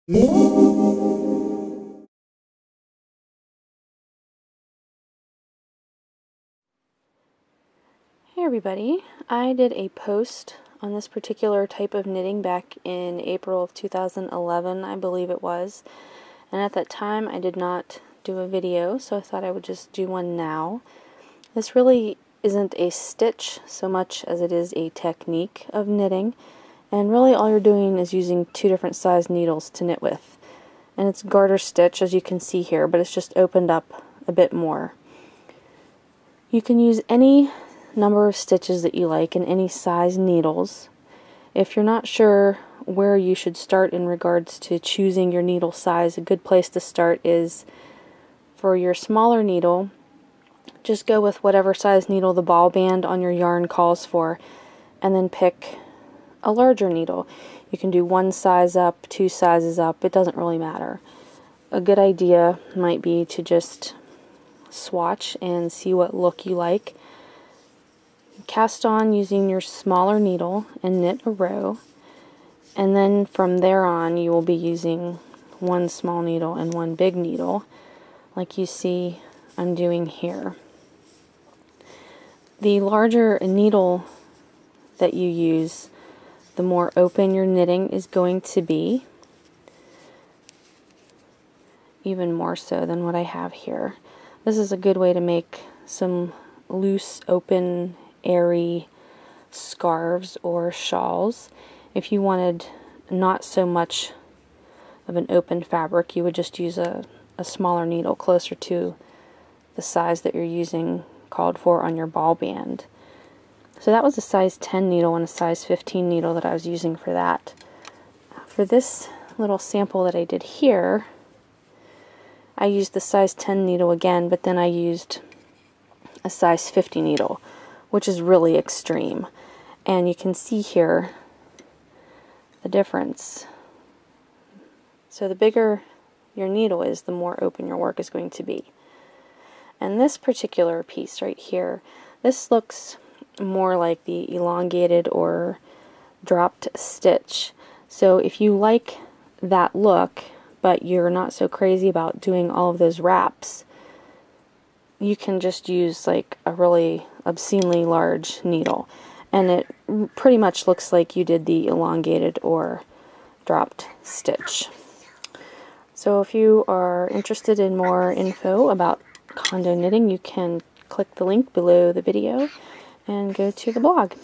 Hey everybody, I did a post on this particular type of knitting back in April of 2011, I believe it was, and at that time I did not do a video, so I thought I would just do one now. This really isn't a stitch so much as it is a technique of knitting, and really all you're doing is using two different size needles to knit with. And it's garter stitch, as you can see here, but it's just opened up a bit more. You can use any number of stitches that you like and any size needles. If you're not sure where you should start in regards to choosing your needle size, a good place to start is for your smaller needle, just go with whatever size needle the ball band on your yarn calls for, and then pick a larger needle. You can do one size up, two sizes up, it doesn't really matter. A good idea might be to just swatch and see what look you like. Cast on using your smaller needle and knit a row, and then from there on you will be using one small needle and one big needle like you see I'm doing here. The larger needle that you use, the more open your knitting is going to be, even more so than what I have here. This is a good way to make some loose, open, airy scarves or shawls. If you wanted not so much of an open fabric, you would just use a smaller needle closer to the size that you're using called for on your ball band. So that was a size 10 needle and a size 15 needle that I was using for that. For this little sample that I did here, I used the size 10 needle again, but then I used a size 50 needle, which is really extreme. And you can see here the difference. So the bigger your needle is, the more open your work is going to be. And this particular piece right here, this looks more like the elongated or dropped stitch. So if you like that look, but you're not so crazy about doing all of those wraps, you can just use like a really obscenely large needle, and it pretty much looks like you did the elongated or dropped stitch. So if you are interested in more info about condo knitting, you can click the link below the video and go to the blog.